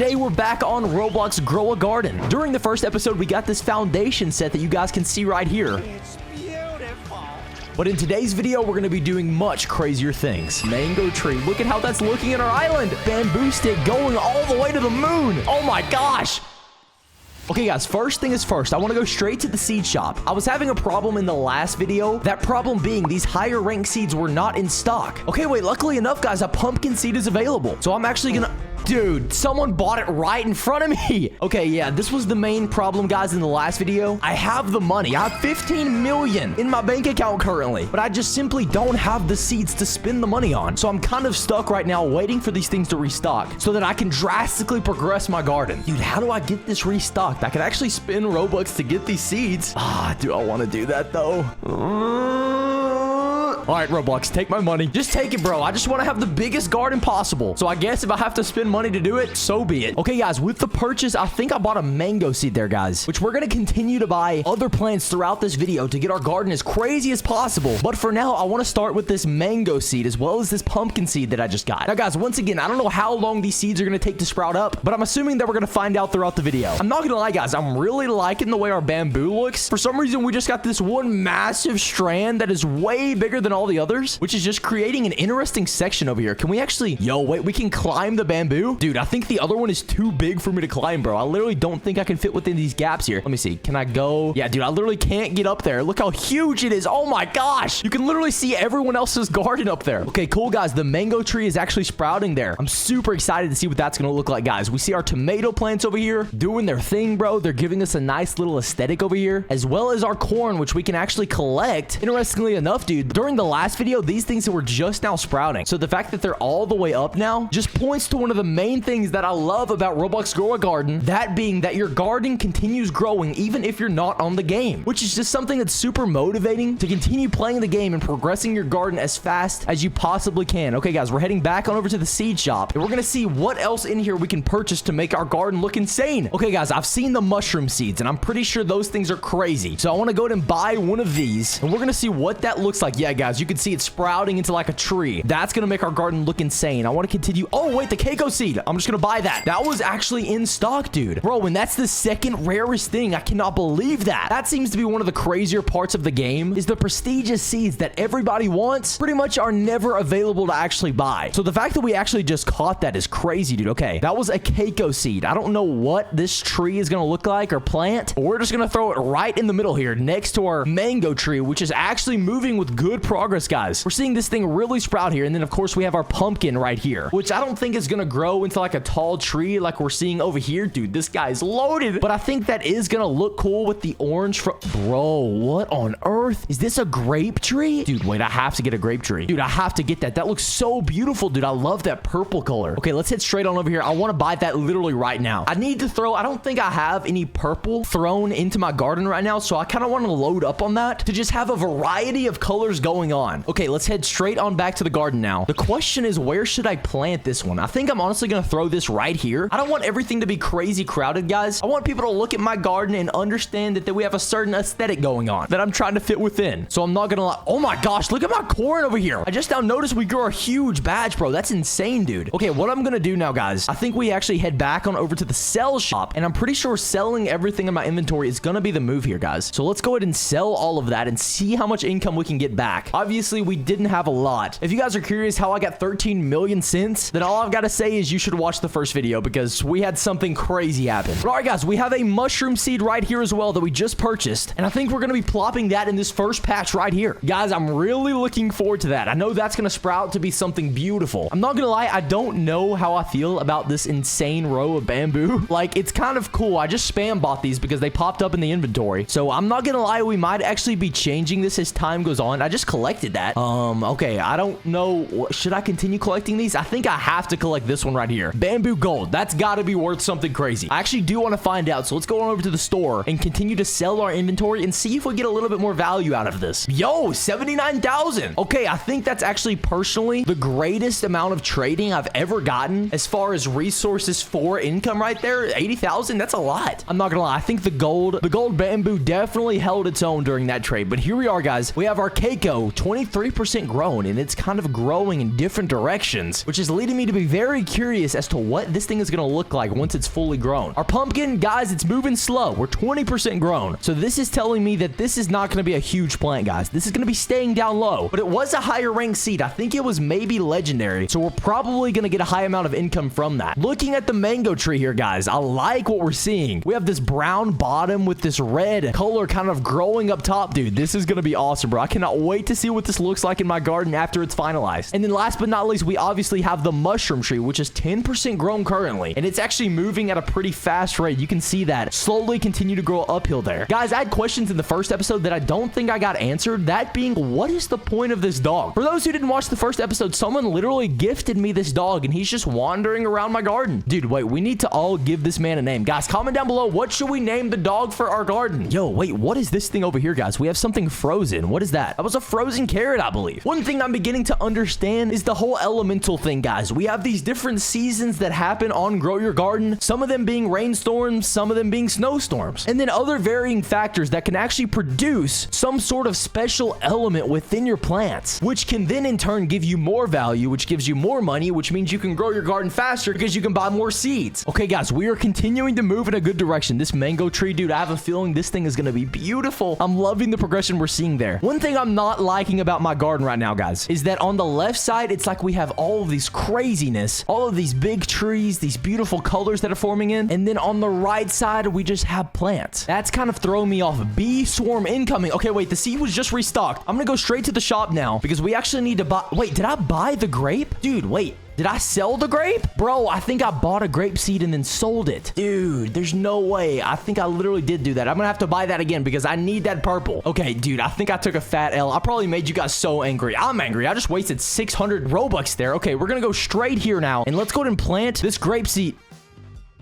today we're back on Roblox Grow a Garden. During the first episode, we got this foundation set that you guys can see right here. It's beautiful. But in today's video, we're going to be doing much crazier things. Mango tree. Look at how that's looking in our island. Bamboo stick going all the way to the moon. Oh my gosh. Okay, guys, first thing is first, I want to go straight to the seed shop. I was having a problem in the last video. That problem being these higher rank seeds were not in stock. Okay, wait, luckily enough, guys, a pumpkin seed is available. So I'm actually going to... Dude, someone bought it right in front of me. Okay, yeah, this was the main problem, guys, in the last video. I have the money. I have 15 million in my bank account currently, but I just simply don't have the seeds to spend the money on. So I'm kind of stuck right now waiting for these things to restock so that I can drastically progress my garden. Dude, how do I get this restocked? I can actually spend Robux to get these seeds. Do I want to do that, though? All right, Roblox, take my money. Just take it, bro. I just want to have the biggest garden possible. So I guess if I have to spend money to do it, so be it. Okay, guys, with the purchase, I think I bought a mango seed there, guys, which we're going to continue to buy other plants throughout this video to get our garden as crazy as possible. But for now, I want to start with this mango seed as well as this pumpkin seed that I just got. Now, guys, once again, I don't know how long these seeds are going to take to sprout up, but I'm assuming that we're going to find out throughout the video. I'm not going to lie, guys. I'm really liking the way our bamboo looks. For some reason, we just got this one massive strand that is way bigger than all the others, which is just creating an interesting section over here. Can we actually... Yo, wait, we can climb the bamboo? Dude, I think the other one is too big for me to climb, bro. I literally don't think I can fit within these gaps here. Let me see. Can I go? Yeah, dude, I literally can't get up there. Look how huge it is. Oh my gosh. You can literally see everyone else's garden up there. Okay, cool, guys. The mango tree is actually sprouting there. I'm super excited to see what that's going to look like, guys. We see our tomato plants over here doing their thing, bro. They're giving us a nice little aesthetic over here, as well as our corn, which we can actually collect. Interestingly enough, dude, during the last video, these things were just now sprouting. So the fact that they're all the way up now just points to one of the main things that I love about Roblox Grow a Garden, that being that your garden continues growing even if you're not on the game, which is just something that's super motivating to continue playing the game and progressing your garden as fast as you possibly can. Okay, guys, we're heading back on over to the seed shop, and we're gonna see what else in here we can purchase to make our garden look insane. Okay, guys, I've seen the mushroom seeds, and I'm pretty sure those things are crazy. So I want to go ahead and buy one of these, and we're gonna see what that looks like. Yeah, guys, you can see it sprouting into like a tree. That's gonna make our garden look insane. I want to continue. Oh wait, the Keiko seed. I'm just gonna buy that. That was actually in stock, dude. Bro, and that's the second rarest thing. I cannot believe that. That seems to be one of the crazier parts of the game, is the prestigious seeds that everybody wants pretty much are never available to actually buy. So the fact that we actually just caught that is crazy, dude. Okay, that was a Keiko seed. I don't know what this tree is gonna look like or plant, but we're just gonna throw it right in the middle here next to our mango tree, which is actually moving with good progress, guys. We're seeing this thing really sprout here, and then of course we have our pumpkin right here, which I don't think is gonna grow into like a tall tree like we're seeing over here. Dude, this guy's loaded, but I think that is gonna look cool with the orange from... Bro, what on earth? Is this a grape tree? Dude, wait, I have to get a grape tree. Dude, I have to get that. That looks so beautiful, dude. I love that purple color. Okay, let's head straight on over here. I want to buy that literally right now. I need to throw... I don't think I have any purple thrown into my garden right now, so I kind of want to load up on that to just have a variety of colors going on. Okay, let's head straight on back to the garden now. The question is, where should I plant this one? I think I'm honestly gonna throw this right here. I don't want everything to be crazy crowded, guys. I want people to look at my garden and understand that we have a certain aesthetic going on that I'm trying to fit within. So I'm not gonna lie. Oh my gosh, look at my corn over here. I just now noticed we grew a huge batch, bro. That's insane, dude. Okay, what I'm gonna do now, guys, I think we actually head back on over to the sell shop, and I'm pretty sure selling everything in my inventory is gonna be the move here, guys. So let's go ahead and sell all of that and see how much income we can get back. Obviously, we didn't have a lot. If you guys are curious how I got 13 million cents, then all I've got to say is you should watch the first video because we had something crazy happen. But all right, guys, we have a mushroom seed right here as well that we just purchased, and I think we're going to be plopping that in this first patch right here. Guys, I'm really looking forward to that. I know that's going to sprout to be something beautiful. I'm not going to lie, I don't know how I feel about this insane row of bamboo. Like, it's kind of cool. I just spam bought these because they popped up in the inventory. So I'm not going to lie, we might actually be changing this as time goes on. I just collected that. Okay, I don't know. Should I continue collecting these? I think I have to collect this one right here. Bamboo gold. That's got to be worth something crazy. I actually do want to find out. So let's go on over to the store and continue to sell our inventory and see if we get a little bit more value out of this. Yo, 79,000. Okay, I think that's actually personally the greatest amount of trading I've ever gotten as far as resources for income right there. 80,000. That's a lot. I'm not gonna lie. I think the gold bamboo definitely held its own during that trade. But here we are, guys. We have our Keiko 23% grown, and it's kind of growing in different directions, which is leading me to be very curious as to what this thing is going to look like once it's fully grown. Our pumpkin, guys, it's moving slow. We're 20% grown. So this is telling me that this is not going to be a huge plant, guys. This is going to be staying down low, but it was a higher ranked seed. I think it was maybe legendary. So we're probably going to get a high amount of income from that. Looking at the mango tree here, guys, I like what we're seeing. We have this brown bottom with this red color kind of growing up top, dude. This is going to be awesome, bro. I cannot wait to see what this looks like in my garden after it's finalized. And then last but not least, we obviously have the mushroom tree, which is 10% grown currently, and it's actually moving at a pretty fast rate. You can see that slowly continue to grow uphill there. Guys, I had questions in the first episode that I don't think I got answered. That being, what is the point of this dog? For those who didn't watch the first episode, someone literally gifted me this dog, and he's just wandering around my garden. Dude, wait, we need to all give this man a name. Guys, comment down below, what should we name the dog for our garden? Yo, wait, what is this thing over here, guys? We have something frozen. What is that? That was a frozen carrot, I believe. One thing I'm beginning to understand is the whole elemental thing, guys. We have these different seasons that happen on Grow Your Garden, some of them being rainstorms, some of them being snowstorms, and then other varying factors that can actually produce some sort of special element within your plants, which can then in turn give you more value, which gives you more money, which means you can grow your garden faster because you can buy more seeds. Okay, guys, we are continuing to move in a good direction. This mango tree, dude, I have a feeling this thing is going to be beautiful. I'm loving the progression we're seeing there. One thing I'm not liking about my garden right now, guys, is that on the left side, it's like we have all of these craziness, all of these big trees, these beautiful colors that are forming in, and then on the right side, we just have plants. That's kind of throwing me off. Bee swarm incoming. Okay, wait, the seed was just restocked. I'm gonna go straight to the shop now because we actually need to buy... Wait, did I buy the grape? Dude, wait. Did I sell the grape? Bro, I think I bought a grape seed and then sold it. Dude, there's no way. I think I literally did do that. I'm gonna have to buy that again because I need that purple. Okay, dude, I think I took a fat L. I probably made you guys so angry. I'm angry. I just wasted 600 Robux there. Okay, we're gonna go straight here now, and let's go ahead and plant this grape seed.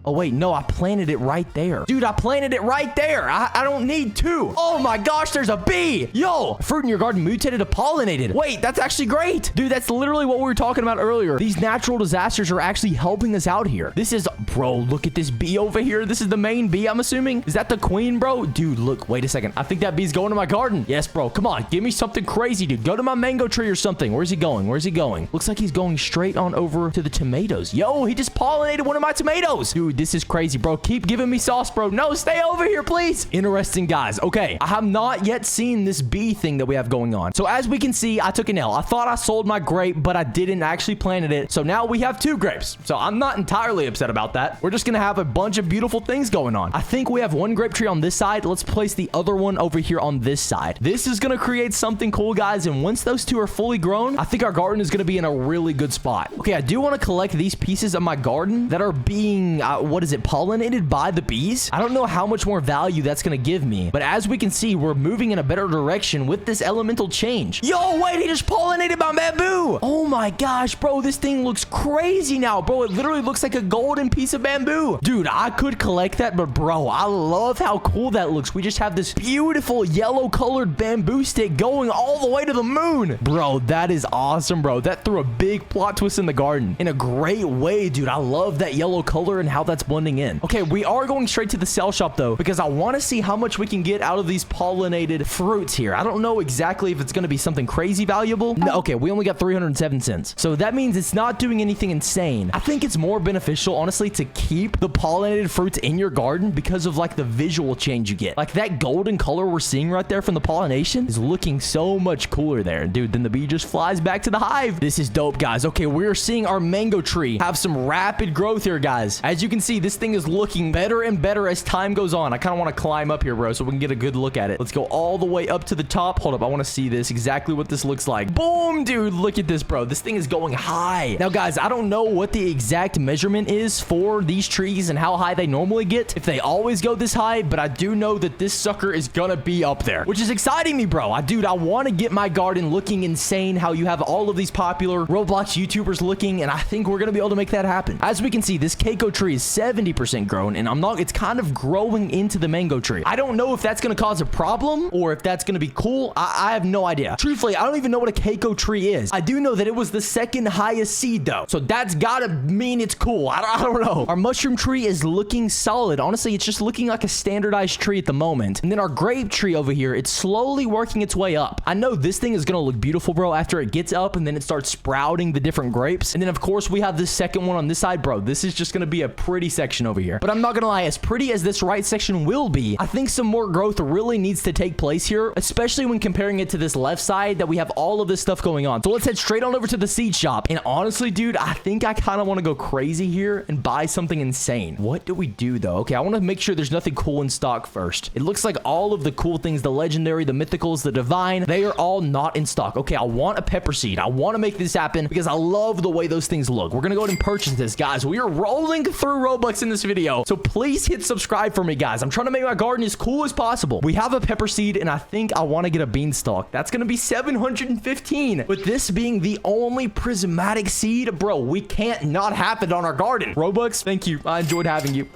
Oh, wait, no, I planted it right there. Dude, I planted it right there. I don't need two. Oh, my gosh, there's a bee. Yo, fruit in your garden mutated to pollinated. Wait, that's actually great. Dude, that's literally what we were talking about earlier. These natural disasters are actually helping us out here. This is, bro, look at this bee over here. This is the main bee, I'm assuming. Is that the queen, bro? Dude, look, wait a second. I think that bee's going to my garden. Yes, bro, come on. Give me something crazy, dude. Go to my mango tree or something. Where's he going? Where's he going? Looks like he's going straight on over to the tomatoes. Yo, he just pollinated one of my tomatoes. Dude, this is crazy, bro. Keep giving me sauce, bro. No, stay over here, please. Interesting, guys. Okay, I have not yet seen this bee thing that we have going on. So as we can see, I took an L. I thought I sold my grape, but I didn't actually planted it. So now we have 2 grapes. So I'm not entirely upset about that. We're just gonna have a bunch of beautiful things going on. I think we have 1 grape tree on this side. Let's place the other one over here on this side. This is gonna create something cool, guys. And once those 2 are fully grown, I think our garden is gonna be in a really good spot. Okay, I do want to collect these pieces of my garden that are being, what is it, pollinated by the bees. I don't know how much more value that's going to give me, but as we can see, we're moving in a better direction with this elemental change. Yo, wait, he just pollinated my bamboo. Oh my gosh, bro, this thing looks crazy now, bro. It literally looks like a golden piece of bamboo. Dude, I could collect that, but bro, I love how cool that looks. We just have this beautiful yellow colored bamboo stick going all the way to the moon. Bro, that is awesome, bro. That threw a big plot twist in the garden in a great way, dude. I love that yellow color and how that's blending in. Okay, we are going straight to the sell shop though, because I want to see how much we can get out of these pollinated fruits here. I don't know exactly if it's going to be something crazy valuable. No, okay, we only got 307 cents. So that means it's not doing anything insane. I think it's more beneficial, honestly, to keep the pollinated fruits in your garden because of like the visual change you get. Like that golden color we're seeing right there from the pollination is looking so much cooler there. Dude, then the bee just flies back to the hive. This is dope, guys. Okay, we're seeing our mango tree have some rapid growth here, guys. As you can see, this thing is looking better and better as time goes on. I kind of want to climb up here, bro, so we can get a good look at it. Let's go all the way up to the top. Hold up, I want to see this, exactly what this looks like. Boom, dude, look at this, bro. This thing is going high. Now, guys, I don't know what the exact measurement is for these trees and how high they normally get, if they always go this high, but I do know that this sucker is gonna be up there, which is exciting me, bro. I want to get my garden looking insane, how you have all of these popular Roblox YouTubers looking, and I think we're gonna be able to make that happen. As we can see, this Keiko tree is 70% grown, and it's kind of growing into the mango tree. I don't know if that's going to cause a problem or if that's going to be cool. I have no idea. Truthfully, I don't even know what a keiko tree is. I do know that it was the second highest seed though, so that's gotta mean it's cool. I don't know. Our mushroom tree is looking solid. Honestly, it's just looking like a standardized tree at the moment. And then our grape tree over here, it's slowly working its way up. I know this thing is gonna look beautiful, bro, after it gets up and then it starts sprouting the different grapes. And then of course we have this second one on this side, bro. This is just gonna be a pretty section over here. But I'm not gonna lie, as pretty as this right section will be, I think some more growth really needs to take place here, especially when comparing it to this left side that we have all of this stuff going on. So let's head straight on over to the seed shop. And honestly, dude, I think I kind of want to go crazy here and buy something insane. What do we do though? Okay, I want to make sure there's nothing cool in stock first. It looks like all of the cool things, the legendary, the mythicals, the divine, they are all not in stock. Okay, I want a pepper seed. I want to make this happen because I love the way those things look. We're gonna go ahead and purchase this, guys. We are rolling through Robux in this video, so please hit subscribe for me, guys. I'm trying to make my garden as cool as possible. We have a pepper seed, and I think I want to get a beanstalk. That's gonna be 715. With this being the only prismatic seed, bro, we can't not have it on our garden. Robux, thank you. I enjoyed having you.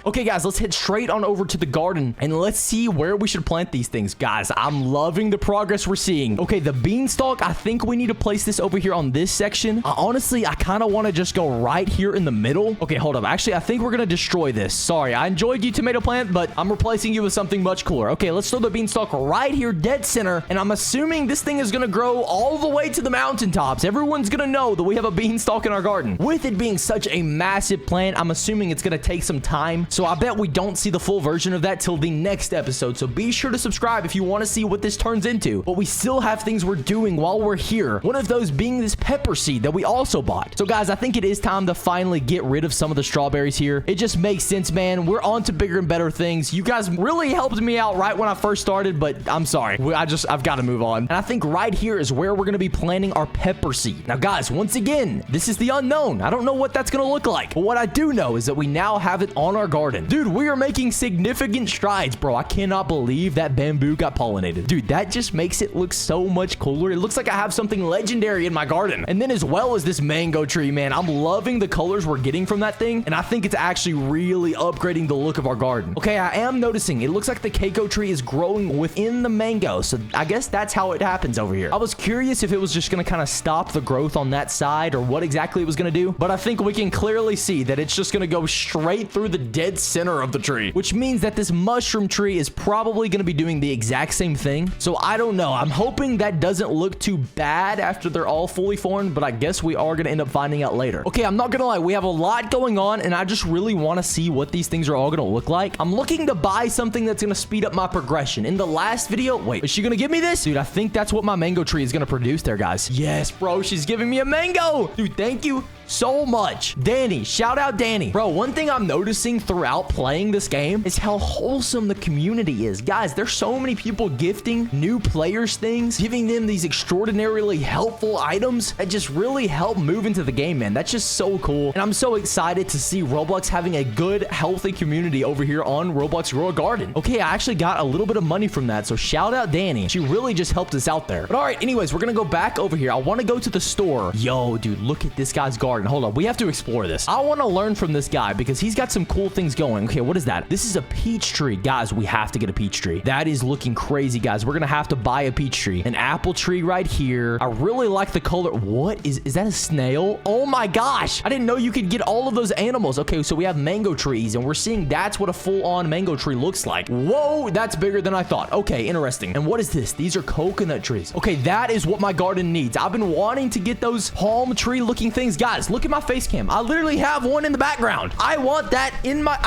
Okay, guys, let's head straight on over to the garden and let's see where we should plant these things. Guys, I'm loving the progress we're seeing. Okay, the beanstalk, I think we need to place this over here on this section. Honestly, I kind of want to just go right here in the middle. Okay, hold up. Actually, I think we're gonna destroy this. Sorry, I enjoyed you, tomato plant, but I'm replacing you with something much cooler. Okay, let's throw the beanstalk right here, dead center, and I'm assuming this thing is gonna grow all the way to the mountaintops. Everyone's gonna know that we have a beanstalk in our garden. With it being such a massive plant, I'm assuming it's gonna take some time, so I bet we don't see the full version of that till the next episode. So be sure to subscribe if you want to see what this turns into. But we still have things we're doing while we're here, one of those being this pepper seed that we also bought. So guys, I think it is time to finally get rid of some of the strawberries here. It just makes sense, man. We're on to bigger and better things. You guys really helped me out right when I first started, but I'm sorry, I've got to move on. And I think right here is where we're going to be planting our pepper seed. Now guys, once again, this is the unknown. I don't know what that's going to look like, but what I do know is that we now have it on our garden. Dude, we are making significant strides, bro. I cannot believe that bamboo got pollinated. Dude, that just makes it look so much cooler. It looks like I have something legendary in my garden. And then as well as this mango tree, man, I'm loving the colors we're getting from that thing, and I think it's actually really upgrading the look of our garden. Okay, I am noticing it looks like the keiko tree is growing within the mango, so I guess that's how it happens over here. I was curious if it was just gonna kind of stop the growth on that side or what exactly it was gonna do, but I think we can clearly see that it's just gonna go straight through the dead center of the tree, which means that this mushroom tree is probably gonna be doing the exact same thing. So I don't know. I'm hoping that doesn't look too bad after they're all fully formed, but I guess we are gonna end up finding out later. Okay, I'm not gonna lie, we have a lot going on, and I just really want to see what these things are all gonna look like. I'm looking to buy something that's gonna speed up my progression. In the last video, wait, is she gonna give me this? Dude, I think that's what my mango tree is gonna produce there, guys. Yes, bro, she's giving me a mango. Dude, thank you so much. Danny, shout out Danny. Bro, one thing I'm noticing throughout playing this game is how wholesome the community is. Guys, there's so many people gifting new players things, giving them these extraordinarily helpful items that just really help move into the game, man. That's just so cool. And I'm so excited to see Roblox having a good, healthy community over here on Roblox Grow a Garden. Okay, I actually got a little bit of money from that, so shout out Danny. She really just helped us out there. But all right, anyways, we're gonna go back over here. I want to go to the store. Yo, dude, look at this guy's garden. Hold on, we have to explore this. I want to learn from this guy because he's got some cool things going. Okay, what is that? This is a peach tree. Guys, we have to get a peach tree. That is looking crazy, guys. We're gonna have to buy a peach tree. An apple tree right here. I really like the color. What is that, a snail? Oh my gosh, I didn't know you could get all of those animals. Okay, so we have mango trees, and we're seeing that's what a full-on mango tree looks like. Whoa, that's bigger than I thought. Okay, interesting. And what is this? These are coconut trees. Okay, that is what my garden needs. I've been wanting to get those palm tree looking things. Guys, look at my face cam. I literally have one in the background. I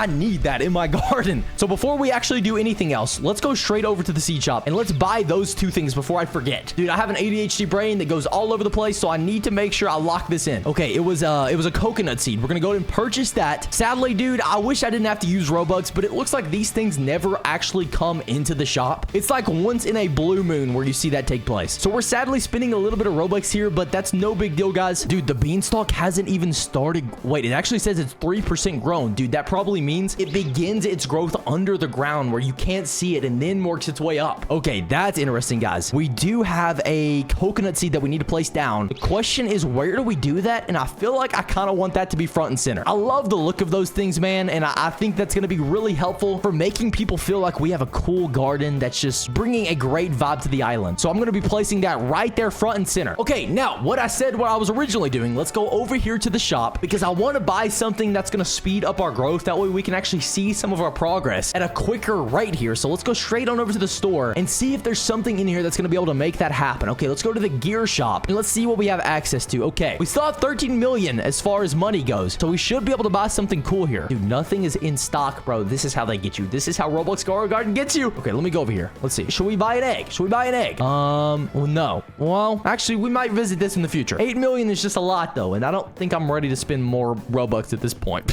need that in my garden. So before we actually do anything else, let's go straight over to the seed shop and let's buy those two things before I forget. Dude, I have an ADHD brain that goes all over the place, so I need to make sure I lock this in. Okay, it was a coconut seed. We're gonna go ahead and purchase that. Sadly, dude, I wish I didn't have to use Robux, but it looks like these things never actually come into the shop. It's like once in a blue moon where you see that take place. So we're sadly spending a little bit of Robux here, but that's no big deal, guys. Dude, the beanstalk hasn't even started. Wait, it actually says it's 3% grown. Dude, that probably means it begins its growth under the ground where you can't see it and then works its way up. Okay, that's interesting, guys. We do have a coconut seed that we need to place down. The question is, where do we do that? And I feel like I kind of want that to be front and center. I love the look of those things, man, and I think that's going to be really helpful for making people feel like we have a cool garden that's just bringing a great vibe to the island. So I'm going to be placing that right there front and center. Okay, now, what I said what I was originally doing, let's go over here to the shop because I want to buy something that's going to speed up our growth. That way we can actually see some of our progress at a quicker rate here. So let's go straight on over to the store and see if there's something in here that's going to be able to make that happen. Okay, let's go to the gear shop and let's see what we have access to. Okay, we still have 13 million as far as money goes, so we should be able to buy something cool here. Dude, nothing is in stock, bro. This is how they get you. This is how Roblox Garden gets you. Okay, let me go over here. Let's see. Should we buy an egg? Should we buy an egg? Well, no. Well, actually, we might visit this in the future. 8 million is just a lot, though, and I don't think I'm ready to spend more Robux at this point.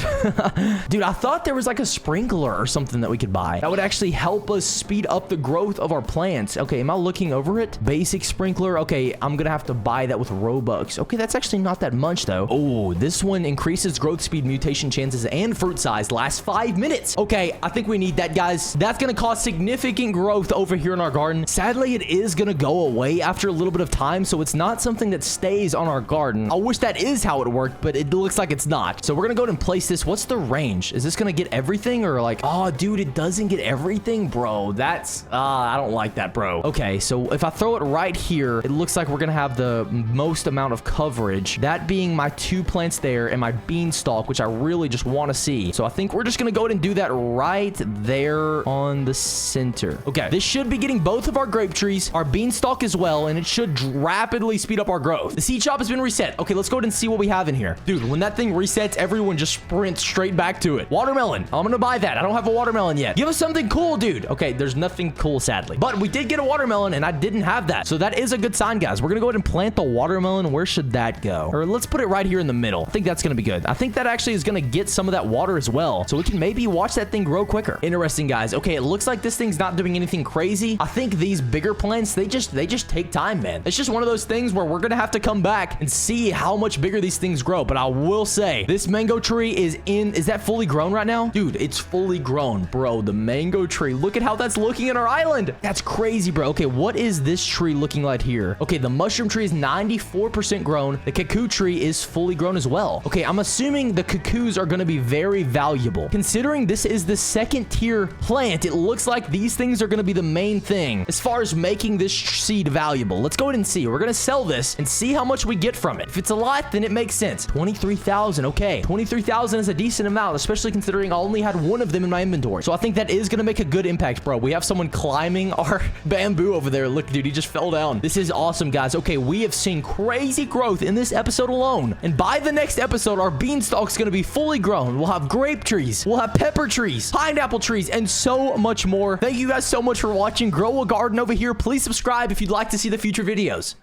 Dude, I thought there was like a sprinkler or something that we could buy that would actually help us speed up the growth of our plants. Okay, am I looking over it? Basic sprinkler. Okay, I'm gonna have to buy that with Robux. Okay, that's actually not that much, though. Oh, this one increases growth speed, mutation chances, and fruit size. Lasts 5 minutes. Okay, I think we need that, guys. That's gonna cause significant growth over here in our garden. Sadly, it is gonna go away after a little bit of time, so it's not something that stays on our garden. I wish that is how it worked, but it looks like it's not. So we're gonna go ahead and place this. What's the range? Is this gonna get everything or like, oh, dude, it doesn't get everything, bro. That's, I don't like that, bro. Okay, so if I throw it right here, it looks like we're gonna have the most amount of coverage. That being my 2 plants there and my beanstalk, which I really just want to see. So I think we're just gonna go ahead and do that right there on the center. Okay, this should be getting both of our grape trees, our beanstalk as well, and it should rapidly speed up our growth. The seed shop has been reset. Okay, let's go ahead and see what we have in here. Dude, when that thing resets, everyone just sprints straight back to it. Watermelon. I'm gonna buy that. I don't have a watermelon yet. Give us something cool, dude. Okay, there's nothing cool, sadly. But we did get a watermelon, and I didn't have that. So that is a good sign, guys. We're gonna go ahead and plant the watermelon. Where should that go? Or let's put it right here in the middle. I think that's gonna be good. I think that actually is gonna get some of that water as well. So we can maybe watch that thing grow quicker. Interesting, guys. Okay, it looks like this thing's not doing anything crazy. I think these bigger plants, they just take time, man. It's just one of those things where we're gonna have to come back and see how much bigger these things grow. But I will say, this mango tree is that fully grown right now? Dude, it's fully grown, bro. The mango tree, look at how that's looking in our island. That's crazy, bro. Okay, what is this tree looking like here? Okay, the mushroom tree is 94% grown. The cuckoo tree is fully grown as well. Okay, I'm assuming the cuckoos are gonna be very valuable. Considering this is the 2nd tier plant, it looks like these things are gonna be the main thing as far as making this seed valuable. Let's go ahead and see. We're gonna sell this and see how much we get from it. If it's a lot, then it makes sense. 23,000. Okay, 23,000 is a decent amount, especially considering I only had 1 of them in my inventory. So I think that is gonna make a good impact, bro. We have someone climbing our bamboo over there. Look, dude, he just fell down. This is awesome, guys. Okay, we have seen crazy growth in this episode alone. And by the next episode, our beanstalk's gonna be fully grown. We'll have grape trees. We'll have pepper trees, pineapple trees, and so much more. Thank you guys so much for watching. Grow a garden over here. Please subscribe if you'd like to see the future videos.